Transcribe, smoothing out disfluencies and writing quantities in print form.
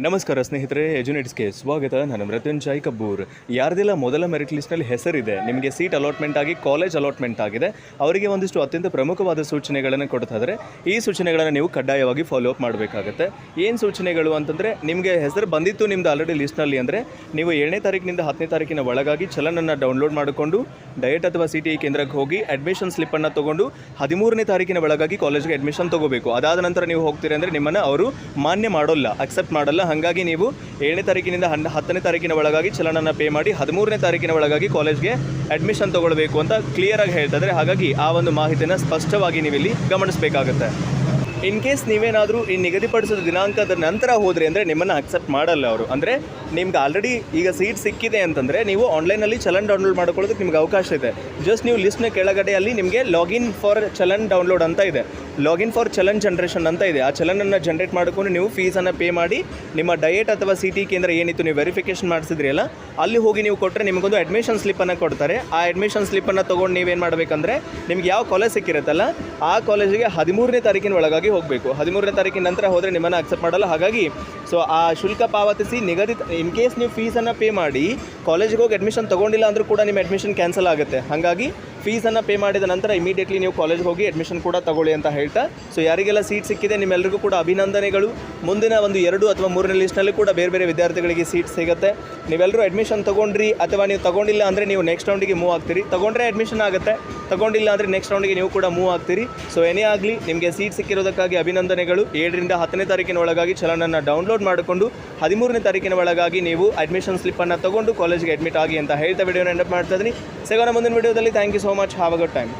ನಮಸ್ಕಾರ ಸ್ನೇಹಿತರೆ, ಎಜುನೇಟ್ಸ್ಗೆ ಸ್ವಾಗತ. ನಾನು ಮೃತ್ಯುಂಜಯ್ ಕಬ್ಬೂರ್. ಯಾರ್ದೆಲ್ಲ ಮೊದಲ ಮೆರಿಟ್ ಲಿಸ್ಟ್ನಲ್ಲಿ ಹೆಸರಿದೆ, ನಿಮಗೆ ಸೀಟ್ ಅಲಾಟ್ಮೆಂಟ್ ಆಗಿ ಕಾಲೇಜ್ ಅಲಾಟ್ಮೆಂಟ್ ಆಗಿದೆ, ಅವರಿಗೆ ಒಂದಿಷ್ಟು ಅತ್ಯಂತ ಪ್ರಮುಖವಾದ ಸೂಚನೆಗಳನ್ನು ಕೊಡ್ತಾ ಇದ್ದಾರೆ. ಈ ಸೂಚನೆಗಳನ್ನು ನೀವು ಕಡ್ಡಾಯವಾಗಿ ಫಾಲೋ ಅಪ್ ಮಾಡಬೇಕಾಗುತ್ತೆ. ಏನು ಸೂಚನೆಗಳು ಅಂತಂದರೆ, ನಿಮಗೆ ಹೆಸರು ಬಂದಿತ್ತು ನಿಮ್ಮದು ಆಲ್ರೆಡಿ ಲಿಸ್ಟ್ನಲ್ಲಿ ಅಂದರೆ ನೀವು 7ನೇ ತಾರೀಕಿನಿಂದ 10ನೇ ತಾರೀಕಿನ ಒಳಗಾಗಿ ಚಲನನ್ನು ಡೌನ್ಲೋಡ್ ಮಾಡಿಕೊಂಡು ಡಯಟ್ ಅಥವಾ CTE ಕೇಂದ್ರಕ್ಕೆ ಹೋಗಿ ಅಡ್ಮಿಷನ್ ಸ್ಲಿಪ್ಪನ್ನು ತೊಗೊಂಡು 13ನೇ ತಾರೀಕಿನ ಒಳಗಾಗಿ ಕಾಲೇಜ್ಗೆ ಅಡ್ಮಿಷನ್ ತೊಗೋಬೇಕು. ಅದಾದ ನಂತರ ನೀವು ಹೋಗ್ತೀರಿ ಅಂದರೆ ನಿಮ್ಮನ್ನು ಅವರು ಮಾನ್ಯ ಮಾಡೋಲ್ಲ, ಅಕ್ಸೆಪ್ಟ್ ಮಾಡಲ್ಲ. ಹಾಗಾಗಿ ನೀವು 7ನೇ ತಾರೀಕಿನಿಂದ 10ನೇ ತಾರೀಕಿನ ಒಳಗಾಗಿ ಚಲನನ್ನು ಪೇ ಮಾಡಿ 13ನೇ ತಾರೀಕಿನ ಒಳಗಾಗಿ ಕಾಲೇಜ್ಗೆ ಅಡ್ಮಿಷನ್ ತೊಗೊಳ್ಬೇಕು ಅಂತ ಕ್ಲಿಯರಾಗಿ ಹೇಳ್ತಾ ಇದ್ದಾರೆ. ಹಾಗಾಗಿ ಆ ಒಂದು ಮಾಹಿತಿಯನ್ನು ಸ್ಪಷ್ಟವಾಗಿ ನೀವಿಲ್ಲಿ ಗಮನಿಸಬೇಕಾಗುತ್ತೆ. ಇನ್ ಕೇಸ್ ನೀವೇನಾದರೂ ಈ ನಿಗದಿಪಡಿಸಿದ ದಿನಾಂಕದ ನಂತರ ಹೋದ್ರಿ ಅಂದರೆ ನಿಮ್ಮನ್ನು ಅಕ್ಸೆಪ್ಟ್ ಮಾಡಲ್ಲ ಅವರು. ಅಂದರೆ ನಿಮ್ಗೆ ಆಲ್ರೆಡಿ ಈಗ ಸೀಟ್ ಸಿಕ್ಕಿದೆ ಅಂತಂದರೆ ನೀವು ಆನ್ಲೈನಲ್ಲಿ ಚಲನ್ ಡೌನ್ಲೋಡ್ ಮಾಡ್ಕೊಳ್ಳೋದಕ್ಕೆ ನಿಮ್ಗೆ ಅವಕಾಶ ಇದೆ. ಜಸ್ಟ್ ನೀವು ಲಿಸ್ಟ್ನ ಕೆಳಗಡೆಯಲ್ಲಿ ನಿಮಗೆ ಲಾಗಿನ್ ಫಾರ್ ಚಲನ್ ಡೌನ್ಲೋಡ್ ಅಂತ ಇದೆ, ಲಾಗಿನ್ ಫಾರ್ ಚಲನ್ ಜನ್ರೇಷನ್ ಅಂತ ಇದೆ. ಆ ಚಲನನ್ನು ಜನ್ರೇಟ್ ಮಾಡಿಕೊಂಡು ನೀವು ಫೀಸನ್ನು ಪೇ ಮಾಡಿ ನಿಮ್ಮ ಡಯಟ್ ಅಥವಾ CTE ಕೇಂದ್ರ ಏನಿತ್ತು ನೀವು ವೆರಿಫಿಕೇಷನ್ ಮಾಡಿಸಿದ್ರಿ ಅಲ್ಲ, ಅಲ್ಲಿ ಹೋಗಿ ನೀವು ಕೊಟ್ಟರೆ ನಿಮಗೊಂದು ಅಡ್ಮಿಷನ್ ಸ್ಲಿಪ್ಪನ್ನು ಕೊಡ್ತಾರೆ. ಆ ಅಡ್ಮಿಷನ್ ಸ್ಲಿಪ್ಪನ್ನು ತೊಗೊಂಡು ನೀವೇನು ಮಾಡಬೇಕಂದ್ರೆ ನಿಮ್ಗೆ ಯಾವ ಕಾಲೇಜ್ ಸಿಕ್ಕಿರುತ್ತಲ್ಲ ಆ ಕಾಲೇಜಿಗೆ 13ನೇ ತಾರೀಕಿನ ಒಳಗಾಗಿ ಹೋಗಬೇಕು. 13ನೇ ತಾರೀಕಿನ ನಂತರ ಹೋದರೆ ನಿಮ್ಮನ್ನು ಅಕ್ಸೆಪ್ಟ್ ಮಾಡಲ್ಲ. ಹಾಗಾಗಿ ಆ ಶುಲ್ಕ ಪಾವತಿಸಿ ನಿಗದಿತ ಇನ್ ಕೇಸ್ ನೀವು ಫೀಸನ್ನು ಪೇ ಮಾಡಿ ಕಾಲೇಜಿಗೆ ಹೋಗಿ ಅಡ್ಮಿಷನ್ ತೊಗೊಂಡಿಲ್ಲ ಅಂದರೂ ಕೂಡ ನಿಮ್ಮ ಅಡ್ಮಿಷನ್ ಕ್ಯಾನ್ಸಲ್ ಆಗುತ್ತೆ. ಹಾಗಾಗಿ ಫೀಸನ್ನು ಪೇ ಮಾಡಿದ ನಂತರ ಇಮಿಡಿಯೇಟ್ಲಿ ನೀವು ಕಾಲೇಜ್ಗೆ ಹೋಗಿ ಅಡ್ಮಿಷನ್ ಕೂಡ ತಗೊಳ್ಳಿ ಅಂತ ಹೇಳ್ತಾ, ಯಾರಿಗೆಲ್ಲ ಸೀಟ್ ಸಿಕ್ಕಿದೆ ನಿಮ್ಮೆಲ್ಲರಿಗೂ ಕೂಡ ಅಭಿನಂದನೆಗಳು. ಮುಂದಿನ ಒಂದು 2 ಅಥವಾ 3ನೇ ಲಿಸ್ಟ್ನಲ್ಲಿ ಕೂಡ ಬೇರೆ ಬೇರೆ ವಿದ್ಯಾರ್ಥಿಗಳಿಗೆ ಸೀಟ್ ಸಿಗುತ್ತೆ. ನೀವೆಲ್ಲರೂ ಅಡ್ಮಿಷನ್ ತೊಗೊಂಡ್ರಿ ಅಥವಾ ನೀವು ತೊಗೊಂಡಿಲ್ಲ ಅಂದರೆ ನೀವು ನೆಕ್ಸ್ಟ್ ರೌಂಡಿಗೆ ಮೂವ್ ಆಗ್ತೀರಿ. ತೊಗೊಂಡ್ರೆ ಅಡ್ಮಿಷನ್ ಆಗುತ್ತೆ, ತೊಗೊಂಡಿಲ್ಲ ಅಂದರೆ ನೆಕ್ಸ್ಟ್ ರೌಂಡಿಗೆ ನೀವು ಕೂಡ ಮೂವ್ ಆಗ್ತೀರಿ. ಏನೇ ಆಗಲಿ ನಿಮಗೆ ಸೀಟ್ ಸಿಕ್ಕಿರೋದಕ್ಕಾಗಿ ಅಭಿನಂದನೆಗಳು. 7ರಿಂದ 10ನೇ ತಾರೀಕಿನ ಒಳಗಾಗಿ ಚಲನನ್ನು ಡೌನ್ಲೋಡ್ ಮಾಡಿಕೊಂಡು 13ನೇ ತಾರೀಕಿನ ಒಳಗಾಗಿ ನೀವು ಅಡ್ಮಿಷನ್ ಸ್ಲಿಪ್ಪನ್ನು ತೊಗೊಂಡು ಕಾಲೇಜ್ಗೆ ಅಡ್ಮಿಟ್ ಆಗಿ ಅಂತ ಹೇಳ್ತಾ ವಿಡಿಯೋನ ಎಂಡ್ ಅಪ್ ಮಾಡ್ತಾ ಇದ್ದೀನಿ. ಸಿಗೋಣ ಮುಂದಿನ ವಿಡಿಯೋದಲ್ಲಿ. Thank you so much. Have a good time.